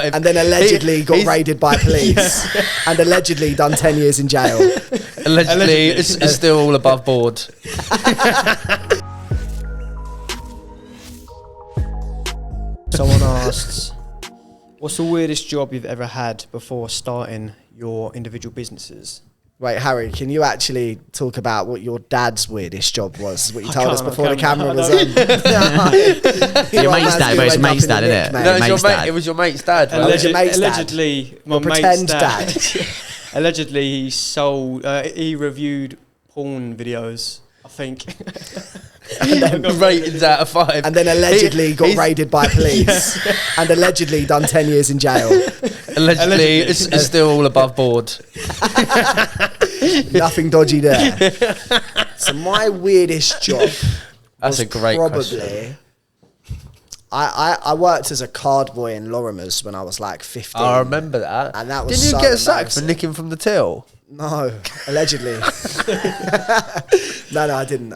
And then allegedly got raided by police. And allegedly done 10 years in jail. Allegedly. It's still all above board. Someone asks, what's the weirdest job you've ever had before starting your individual businesses? Wait, Harry, can you actually talk about what your dad's weirdest job was? What you told us before the camera was on. Your mate's dad, but it's your mate's dad, isn't it? No, it was your mate's dad. Allegedly, my mate's dad. dad. Allegedly, he reviewed porn videos, I think. And then ratings out of 5. And then allegedly got raided by police. And allegedly done 10 years in jail. Allegedly. It's still all above board. Nothing dodgy there. So my weirdest job That's was a great probably question. I worked as a card boy in Lorimer's when I was like 15. I remember that. And that was Didn't you so get sacked for embarrassing. nicking from the till? No, allegedly. No, I didn't.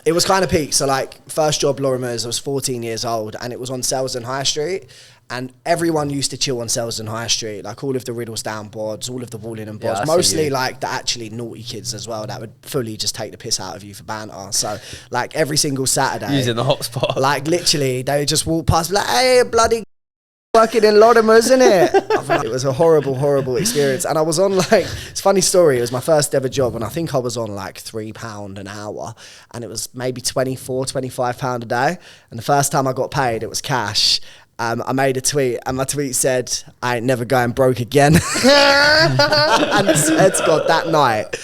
It was kind of peak. So like first job Lorimer's, I was 14 years old and it was on Selsdon High Street. And everyone used to chill on Selsdon High Street, like all of the Riddlesdown boards, all of the Wallingham boards, mostly like the actually naughty kids as well that would fully just take the piss out of you for banter. So like every single Saturday, Using the hotspot. like literally they would just walk past like, hey, bloody working in Lorimer's, isn't it? It was a horrible experience. And I was on like, it's a funny story, it was my first ever job and I think I was on like £3 an hour and it was maybe £24-25 a day. And the first time I got paid, it was cash. I made a tweet and my tweet said, I ain't never going broke again. And said, God, that night,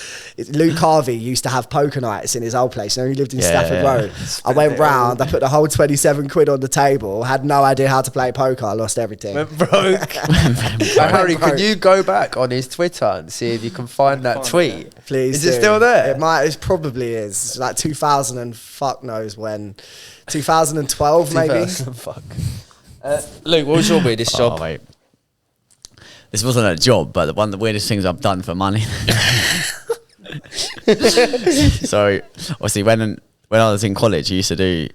Luke Harvey used to have poker nights in his old place. You know, he lived in Stafford Road. I went round, I put the whole 27 quid on the table, had no idea how to play poker, I lost everything. Went broke. Harry, can you go back on his Twitter and see if you can find that tweet? Please Is it still there? It probably is. It's like 2000 and fuck knows when. 2012 maybe? Fuck. Luke, what was your weirdest job? Oh, wait. This wasn't a job, but one of the weirdest things I've done for money. So, obviously, when I was in college, I used to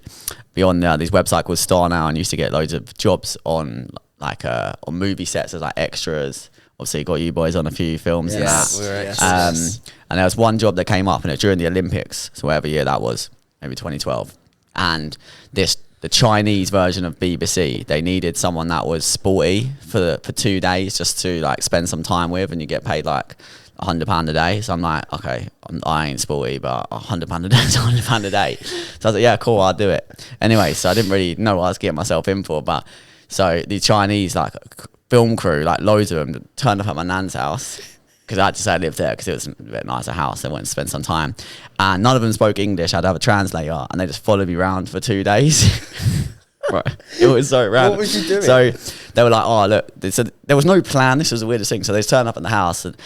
be on these websites called Star Now, and used to get loads of jobs on like on movie sets as like extras. Obviously, got you boys on a few films and that. We were extras. And there was one job that came up, and it during the Olympics, so whatever year that was, maybe 2012, and the Chinese version of BBC, they needed someone that was sporty for 2 days just to like spend some time with, and you get paid like £100 a day. So I'm like, okay, I ain't sporty, but £100 a day is £100 a day. So I was like, yeah, cool, I'll do it. Anyway, so I didn't really know what I was getting myself in for, but so the Chinese like film crew, like loads of them, turned up at my nan's house. Because I had to say I lived there because it was a bit nicer house. I wanted to spend some time. And none of them spoke English. I had to have a translator. And they just followed me around for 2 days. Right. It was so random. What was you doing? So they were like, oh, look. So there was no plan. This was the weirdest thing. So they turned up at the house and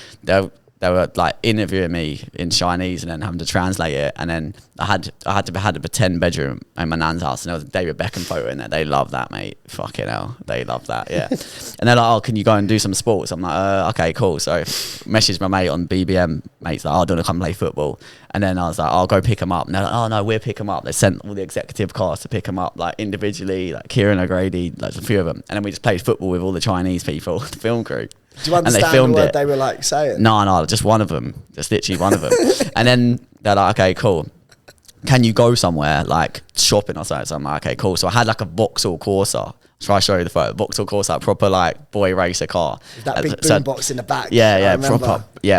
they were like interviewing me in Chinese and then having to translate it. And then I had a pretend bedroom in my nan's house, and there was a David Beckham photo in there. They love that, mate. Fucking hell, they love that. Yeah. And they're like, oh, can you go and do some sports? I'm like, okay, cool. So messaged my mate on BBM. Mate's like, oh, do you want to come play football? And then I was like, I'll go pick him up. And they're like, oh no, we'll pick him up. They sent all the executive cast to pick him up, like individually, like Kieran O'Grady, like a few of them. And then we just played football with all the Chinese people, the film crew. Do you understand the word they were like saying? No, just one of them. Just literally one of them. And then they're like, okay, cool. Can you go somewhere like shopping or something? So I'm like, okay, cool. So I had like a Vauxhall Corsa. Try to show you the photo. Vauxhall Corsa, like proper like boy racer car. That big boom box in the back.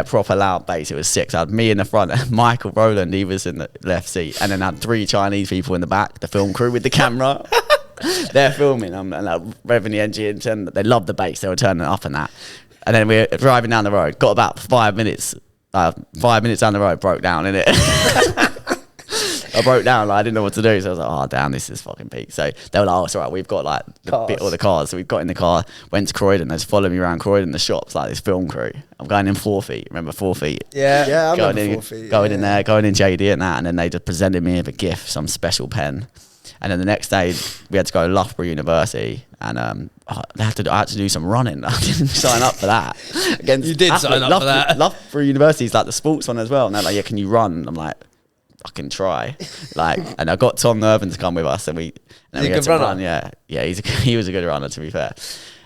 Proper loud bass. It was sick. So I had me in the front, and Michael Rowland, he was in the left seat, and then I had 3 Chinese people in the back, the film crew with the camera. They're filming. I'm like revving the engine, and they loved the bass. They were turning it up and that. And then we were driving down the road. Got about 5 minutes. 5 minutes down the road, broke down, innit? I broke down, like I didn't know what to do. So I was like, oh damn, this is fucking peak. So they were like, oh, it's all right, we've got like all the cars. So we got in the car, went to Croydon. They just followed me around Croydon, the shops, like this film crew. I'm going in 4 feet. Remember 4 feet? Yeah, I remember 4 feet. Going in there, going in JD and that. And then they just presented me with a gift, some special pen. And then the next day, we had to go to Loughborough University, and I had to do some running. I didn't sign up for that. You did sign up for that. Loughborough University is like the sports one as well. And they're like, yeah, can you run? And I'm like, fucking try. Like, and I got Tom Irvin to come with us, and we He's a good runner. run. Yeah, he was a good runner, to be fair.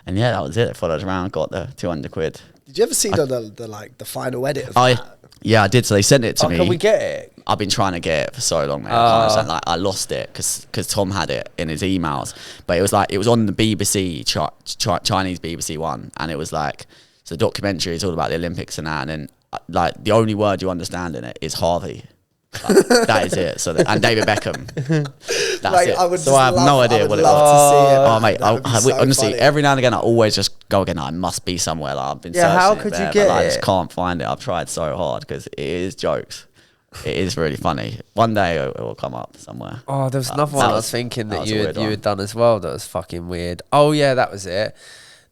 And yeah, that was it. Followed around, got the 200 quid. Did you ever see the final edit of that? Yeah, I did. So they sent it to me. Can we get it? I've been trying to get it for so long, man. I can't understand. Like, I lost it because Tom had it in his emails. But it was on the BBC, Chinese BBC one, and it was like, so the documentary is all about the Olympics and that, and then like the only word you understand in it is Harvey. Like, that is it. So and David Beckham. That's Like, it. I would So I have no idea what it love was. to see it. Oh mate, That would be so honestly, funny. every now and again I always just go again. I must be somewhere. Like, I've been searching how it could you there, get but, like, I it? just can't find it. I've tried so hard because it is jokes. It is really funny. One day it will come up somewhere. Oh, there was But another one that I was thinking that was a you weird had one. done as well that was fucking weird. Oh yeah, that was it.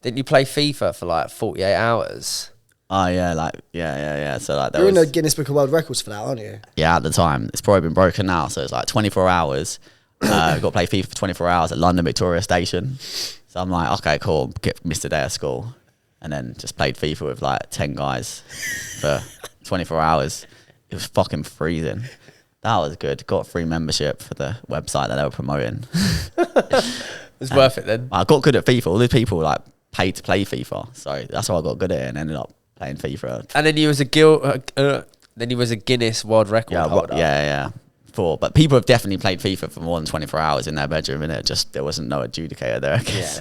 Didn't you play FIFA for like 48 hours? Oh yeah, like yeah. So like there You're in was, the Guinness Book of World Records for that, aren't you? yeah, at the time it's probably been broken now. So it's like 24 hours. Got to play FIFA for 24 hours at London Victoria Station. So I'm like, okay, cool. Missed a day of school, and then just played FIFA with like 10 guys for 24 hours. It was fucking freezing. That was good. Got a free membership for the website that they were promoting. It was worth it then. I got good at FIFA. All these people like paid to play FIFA, so that's why I got good at it and ended up playing FIFA. And then you was a Guinness World Record holder. Yeah. But people have definitely played FIFA for more than 24 hours in their bedroom, and it just there wasn't no adjudicator there. I guess.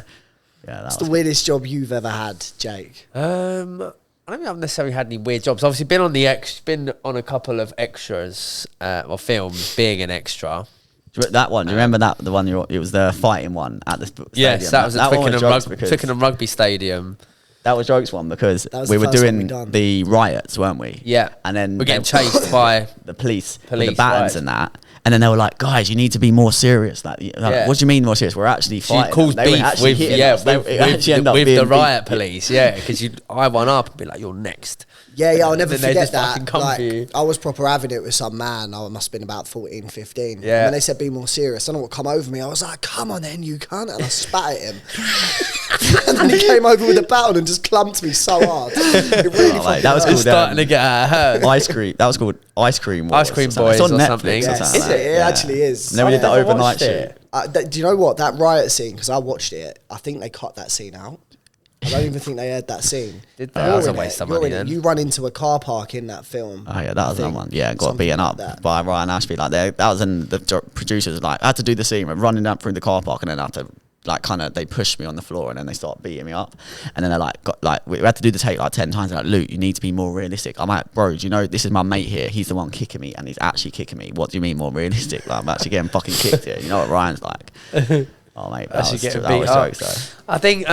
Yeah. What's the weirdest job you've ever had, Jake? I don't think I've necessarily had any weird jobs. Obviously, been on a couple of extras or films, being an extra. That one, do you remember that? The one it was the fighting one at the stadium. Yes, that was at one Twickenham Rugby Stadium. That was jokes one because That was we the were first one we doing done. the riots, weren't we? Yeah, And then we're getting chased by the police with Police, the batons right. and that. And then they were like, guys, you need to be more serious. Like, Yeah. what do you mean more serious? We're actually She fighting. caused They were beef actually with hitting us. It actually ended up with being the beef. riot police. Yeah, because I went up and be like, "You're next." Yeah, I'll never Then they forget just fucking that. come Like, for you. I was proper having it with some man. I must have been about 14, 15. Yeah. And when they said be more serious, I don't know what come over me. I was like, come on then, you cunt. And I spat at him. And then he came over with a baton and just clumped me so hard. It really Oh, mate, fucking that was hurt. It's cool. starting to get out of hand. Ice Cream. That was called Ice Cream Wars. Ice Cream or something. It's Boys on or Netflix something. or Yeah. something. Is it? It actually is. And then we did the I never overnight watched shit. it. Do you know what? That riot scene, because I watched it, I think they cut that scene out. I don't even think they had that scene. Did You're that? That was a in waste it. of You're money in it. then. You run into a car park in that film. Oh yeah, that was I that think. one. Yeah, got Something beaten like up that. by Ryan Ashby. Like that was in the producers was like I had to do the scene. We're running down through the car park, and then I had to like kind of they pushed me on the floor, and then they start beating me up, and then they're like we had to do the take like 10 times. They're like, Luke, you need to be more realistic. I'm like, bro, do you know this is my mate here? He's the one kicking me, and he's actually kicking me. What do you mean more realistic? Like I'm actually getting fucking kicked here. You know what Ryan's like? Oh mate, that Actually was getting that beat was up. jokes though. I think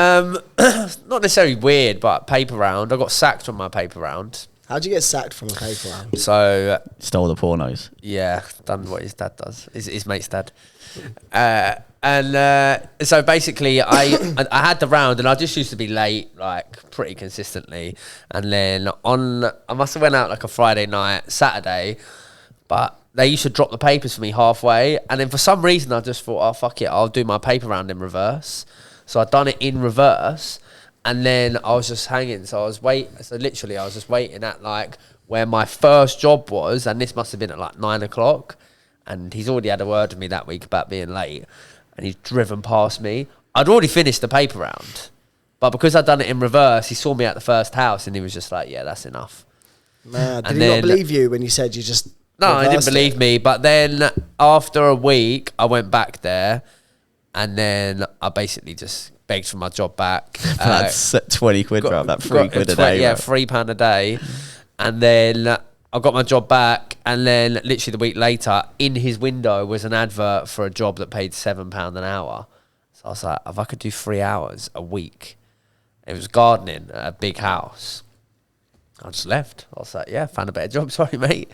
not necessarily weird, but paper round. I got sacked from my paper round. How'd you get sacked from a paper round? So Stole the pornos. yeah, done what his dad does. His mate's dad. So basically, I had the round, and I just used to be late, like pretty consistently. And then I must have went out like a Friday night, Saturday, but they used to drop the papers for me halfway. And then for some reason, I just thought, oh fuck it, I'll do my paper round in reverse. So I'd done it in reverse, and then I was just hanging. So I was literally, I was just waiting at like where my first job was, and this must have been at like 9 o'clock. And he's already had a word with me that week about being late, and he's driven past me. I'd already finished the paper round, but because I'd done it in reverse, he saw me at the first house, and he was just like, yeah, that's enough. Did And he then- not believe you when you said you just... No, he didn't reversed believe it? me. But then after a week, I went back there, and then I basically just begged for my job back. That's 20 quid, bro. That £3 quid a day. Yeah, bro. £3 a day. And then I got my job back, and then literally the week later, in his window was an advert for a job that paid £7 an hour. So I was like, if I could do 3 hours a week, it was gardening at a big house. I just left. I was like, yeah, found a better job. Sorry, mate.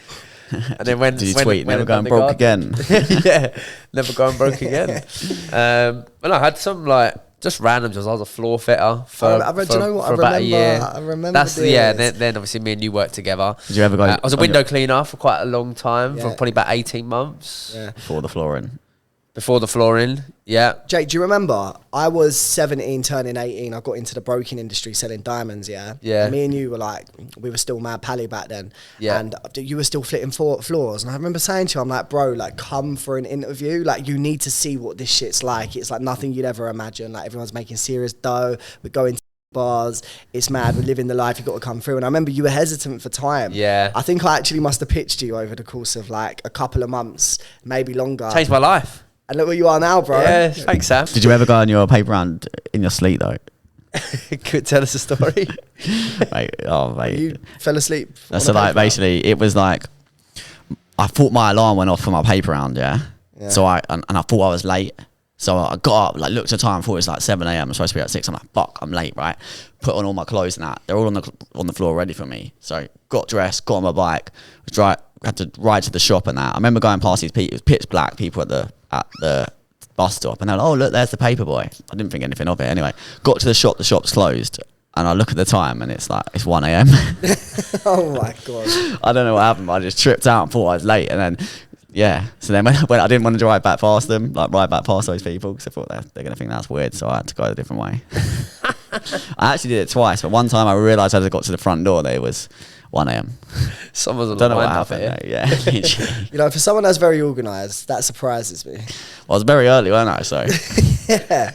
And then when Did you when- tweet, when never I'd going done the broke garden- again? Yeah, never going broke again. But I had some like just random jobs. I was a floor fitter for, do you know what? for about a year. I remember That's doing yeah. this. Then obviously me and you worked together. Did you ever go? I was a on window your- cleaner for quite a long time, for Yeah. probably about 18 months. Yeah. for the flooring. Before the flooring, yeah. Jake, do you remember? I was 17, turning 18. I got into the broking industry selling diamonds, yeah? Yeah. Me and you were like, we were still mad pally back then. Yeah. And you were still flitting floors. And I remember saying to you, I'm like, bro, like, come for an interview. Like, you need to see what this shit's like. It's like nothing you'd ever imagine. Like, everyone's making serious dough. We're going to bars. It's mad. We're living the life. You got to come through. And I remember you were hesitant for time. Yeah. I think I actually must have pitched you over the course of like a couple of months, maybe longer. Changed my life. And look where you are now, bro. Yeah, thanks, Sam. Did you ever go on your paper round in your sleep though? Could tell us a story. Mate. You fell asleep. on So a like paper basically it was like I thought my alarm went off for my paper round, yeah. So I thought I was late. So I got up, like looked at the time, thought it was like 7 a.m. I'm supposed to be at 6. I'm like, fuck, I'm late, right? Put on all my clothes and that. They're all on the floor ready for me. So got dressed, got on my bike, had to ride to the shop and that. I remember going past these people, it was pitch black, people at the bus stop, and they're like, oh look, there's the paper boy. I didn't think anything of it anyway. Got to the shop's closed, and I look at the time and it's 1 a.m. Oh my god. I don't know what happened, but I just tripped out and thought I was late, and then yeah. So then when I didn't want to drive back past them, like ride back past those people, because I thought they're gonna think that's weird, so I had to go a different way. I actually did it twice, but one time I realised as I got to the front door that it was 1 a.m. Someone's on Don't the know what wind up happened. here. Though. Yeah, literally. You know, for someone that's very organised, that surprises me. Well, I was very early, weren't I? So Yeah.